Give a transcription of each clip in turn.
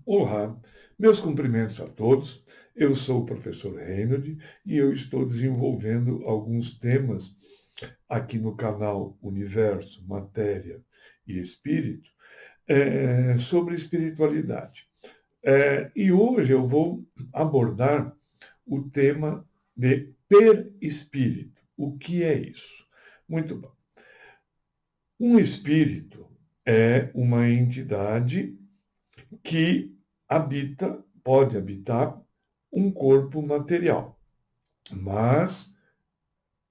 Olá, meus cumprimentos a todos. Eu sou o professor Reinhold e eu estou desenvolvendo alguns temas aqui no canal Universo, Matéria e Espírito sobre espiritualidade. E hoje eu vou abordar o tema de perispírito. O que é isso? Muito bom. Um espírito é uma entidade que pode habitar um corpo material, mas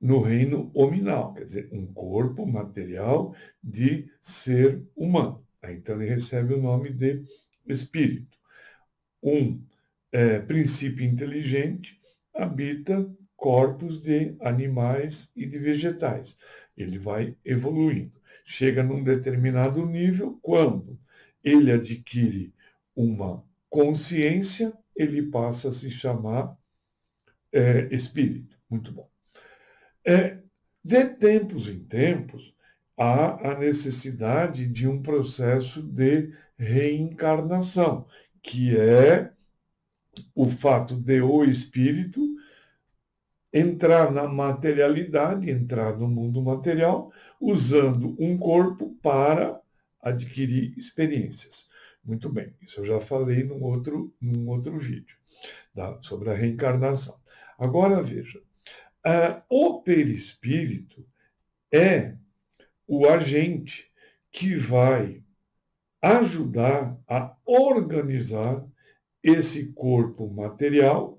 no reino hominal, quer dizer, um corpo material de ser humano. Então ele recebe o nome de espírito. Um princípio inteligente habita corpos de animais e de vegetais. Ele vai evoluindo. Chega num determinado nível, quando ele adquire uma consciência, ele passa a se chamar espírito. Muito bom. De tempos em tempos, há a necessidade de um processo de reencarnação, que é o fato de o espírito entrar na materialidade, entrar no mundo material, usando um corpo para adquirir experiências. Muito bem, isso eu já falei num outro vídeo, sobre a reencarnação. Agora veja, o perispírito é o agente que vai ajudar a organizar esse corpo material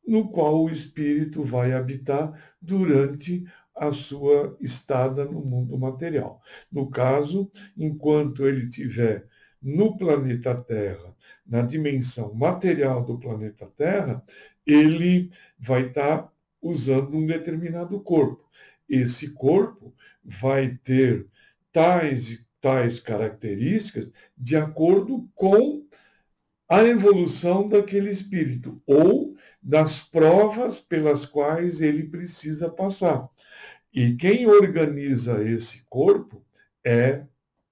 no qual o espírito vai habitar durante a sua estada no mundo material. No caso, enquanto ele estiver no planeta Terra, na dimensão material do planeta Terra, ele vai estar usando um determinado corpo. Esse corpo vai ter tais e tais características de acordo com a evolução daquele espírito ou das provas pelas quais ele precisa passar. E quem organiza esse corpo é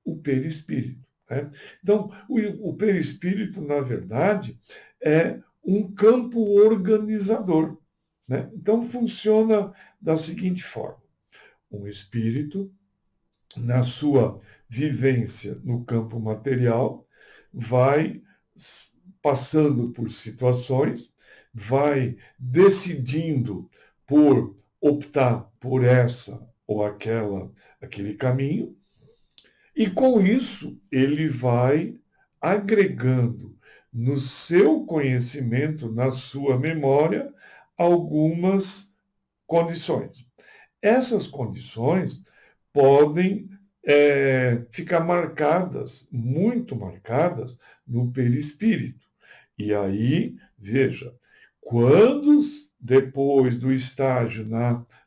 o perispírito. Né? Então, o perispírito, na verdade, é um campo organizador. Né? Então, funciona da seguinte forma: um espírito, na sua vivência no campo material, vai passando por situações, vai decidindo por optar por essa ou aquele caminho, e com isso ele vai agregando no seu conhecimento, na sua memória, algumas condições. Essas condições podem ficar marcadas, muito marcadas, no perispírito. E aí, veja, quando depois do estágio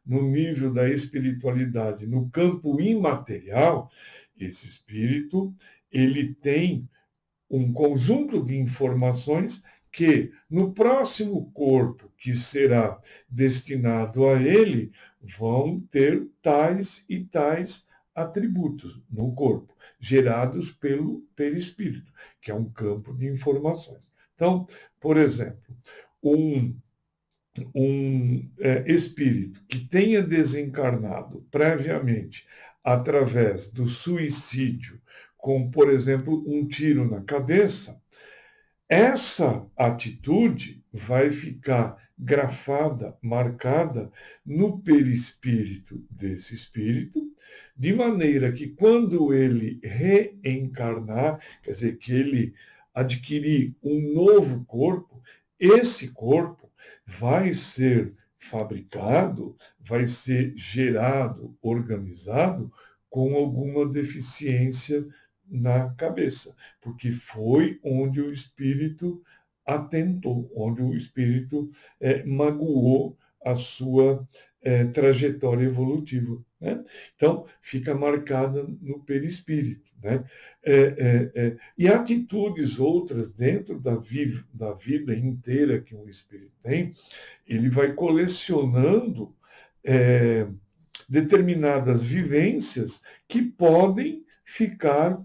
no nível da espiritualidade, no campo imaterial, esse espírito ele tem um conjunto de informações que, no próximo corpo que será destinado a ele, vão ter tais e tais atributos no corpo, gerados pelo perispírito, que é um campo de informações. Então, por exemplo, um espírito que tenha desencarnado previamente através do suicídio, com, por exemplo, um tiro na cabeça, essa atitude vai ficar grafada, marcada no perispírito desse espírito, de maneira que quando ele reencarnar, quer dizer, que ele adquirir um novo corpo, esse corpo vai ser fabricado, vai ser gerado, organizado com alguma deficiência na cabeça, porque foi onde o espírito atentou, onde o espírito magoou a sua trajetória evolutiva. Né? Então, fica marcada no perispírito. Né? E atitudes outras dentro da vida inteira que um espírito tem, ele vai colecionando determinadas vivências que podem ficar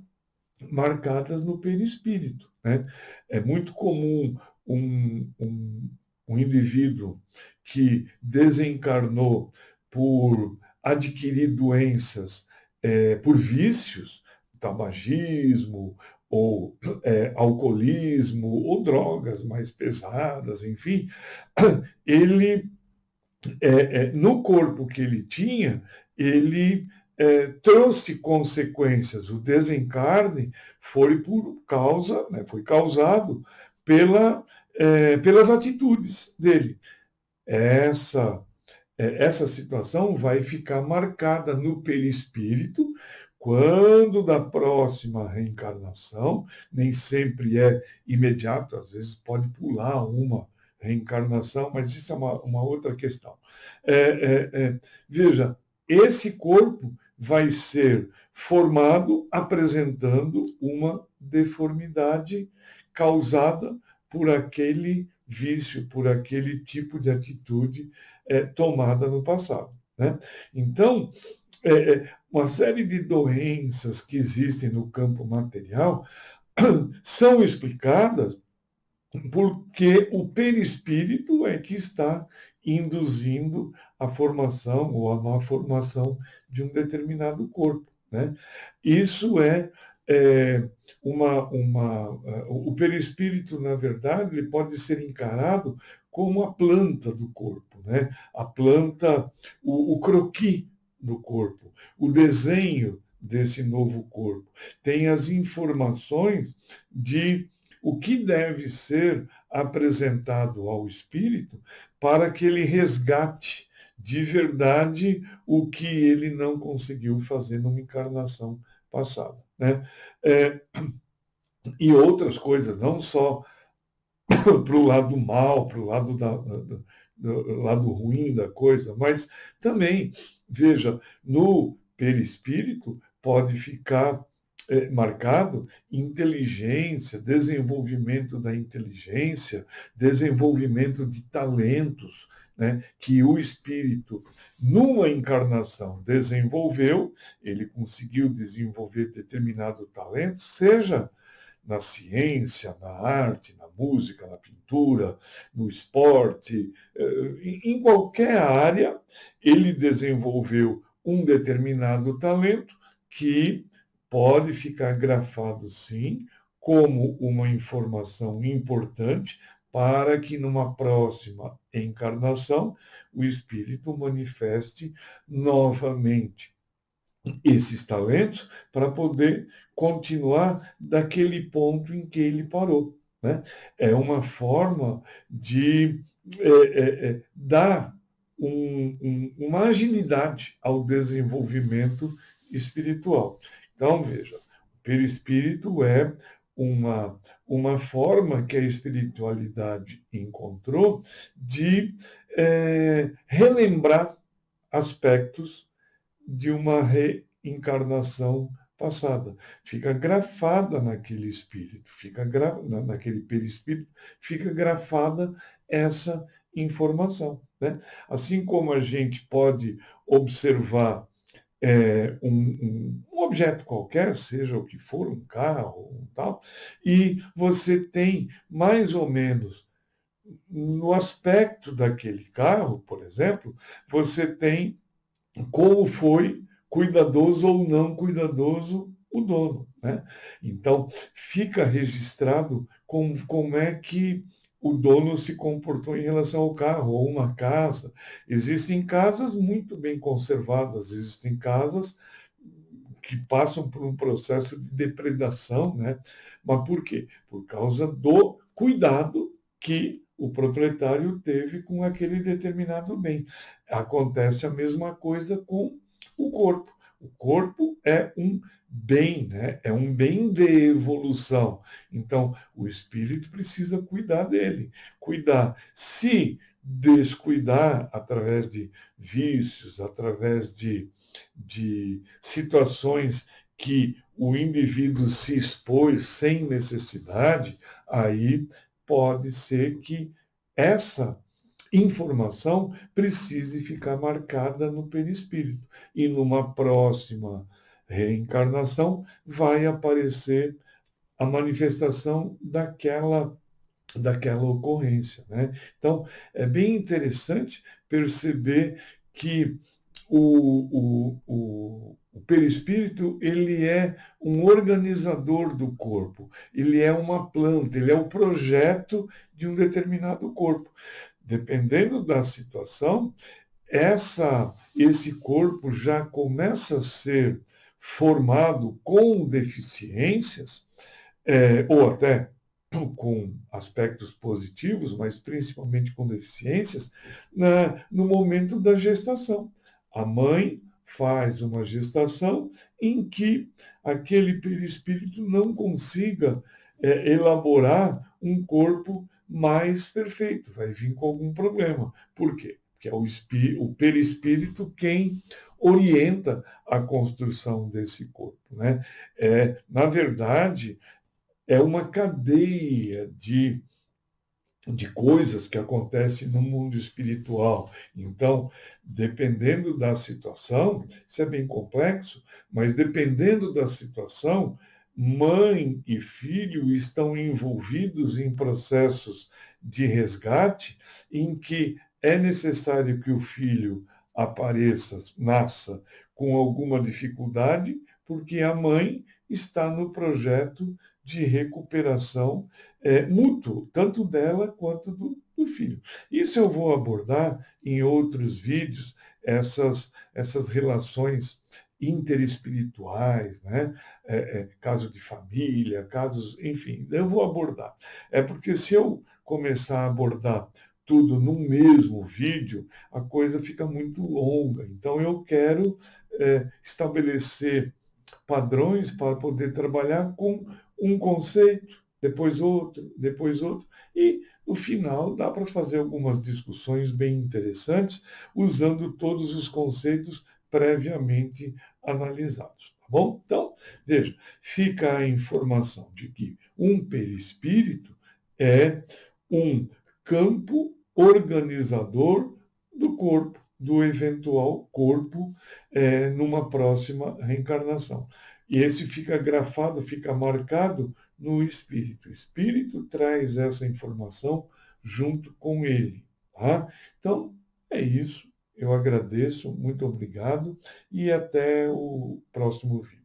marcadas no perispírito. né? É muito comum um, um, um indivíduo que desencarnou por adquirir doenças, por vícios, tabagismo, ou alcoolismo, ou drogas mais pesadas, enfim, ele, no corpo que ele tinha, ele trouxe consequências. O desencarne foi por causa, né, foi causado pelas atitudes dele. Essa essa situação vai ficar marcada no perispírito quando da próxima reencarnação, nem sempre é imediato, às vezes pode pular uma reencarnação, mas isso é uma outra questão. Veja, esse corpo vai ser formado apresentando uma deformidade causada por aquele vício, por aquele tipo de atitude tomada no passado. Né? Então, uma série de doenças que existem no campo material são explicadas porque o perispírito é que está induzindo a formação ou a má formação de um determinado corpo. Né? Isso é o perispírito, na verdade, ele pode ser encarado como a planta do corpo, né? A planta, o croquis do corpo, o desenho desse novo corpo. Tem as informações de o que deve ser apresentado ao espírito para que ele resgate de verdade o que ele não conseguiu fazer numa encarnação passada. Né? É, e outras coisas, não só para o lado mal, para o lado do lado ruim da coisa, mas também, veja, no perispírito pode ficar marcado inteligência, desenvolvimento da inteligência, desenvolvimento de talentos, né, que o espírito, numa encarnação, desenvolveu, ele conseguiu desenvolver determinado talento, seja na ciência, na arte, na música, na pintura, no esporte, em qualquer área, ele desenvolveu um determinado talento que pode ficar grafado, sim, como uma informação importante para que numa próxima encarnação o espírito manifeste novamente esses talentos para poder continuar daquele ponto em que ele parou. Né? É uma forma de dar uma agilidade ao desenvolvimento espiritual. Então, veja, o perispírito é uma forma que a espiritualidade encontrou de relembrar aspectos de uma reencarnação passada. Fica grafada naquele espírito, naquele perispírito, fica grafada essa informação. Né? Assim como a gente pode observar um objeto qualquer, seja o que for, um carro, um tal, e você tem mais ou menos no aspecto daquele carro, por exemplo, você tem como foi cuidadoso ou não cuidadoso o dono. Né? Então, fica registrado como é que o dono se comportou em relação ao carro ou uma casa. Existem casas muito bem conservadas, existem casas que passam por um processo de depredação, né? Mas por quê? Por causa do cuidado que o proprietário teve com aquele determinado bem. Acontece a mesma coisa com o corpo. O corpo é um bem, né? É um bem de evolução. Então, o espírito precisa cuidar dele. Cuidar. Se descuidar através de vícios, através de situações que o indivíduo se expôs sem necessidade, aí pode ser que essa informação precise ficar marcada no perispírito. E numa próxima reencarnação vai aparecer a manifestação daquela ocorrência, né? Então, é bem interessante perceber que o perispírito ele é um organizador do corpo, ele é uma planta, ele é o projeto de um determinado corpo. Dependendo da situação, esse corpo já começa a ser formado com deficiências, ou até com aspectos positivos, mas principalmente com deficiências, no momento da gestação. A mãe faz uma gestação em que aquele perispírito não consiga elaborar um corpo mais perfeito, vai vir com algum problema. Por quê? Porque é o perispírito quem orienta a construção desse corpo. Né? Na verdade, é uma cadeia de coisas que acontecem no mundo espiritual. Então, dependendo da situação, isso é bem complexo, mas dependendo da situação, mãe e filho estão envolvidos em processos de resgate em que é necessário que o filho apareça, nasça com alguma dificuldade, porque a mãe está no projeto de recuperação mútuo, tanto dela quanto do filho. Isso eu vou abordar em outros vídeos, essas relações interespirituais, né? Caso de família, casos, enfim, eu vou abordar. É porque se eu começar a abordar tudo no mesmo vídeo, a coisa fica muito longa. Então, eu quero estabelecer padrões para poder trabalhar com um conceito, depois outro, e no final dá para fazer algumas discussões bem interessantes, usando todos os conceitos previamente analisados. Tá bom? Então, veja, fica a informação de que um perispírito é um campo organizador do corpo, do eventual corpo, numa próxima reencarnação. E esse fica grafado, fica marcado no espírito. O espírito traz essa informação junto com ele. Tá? Então, é isso. Eu agradeço, muito obrigado e até o próximo vídeo.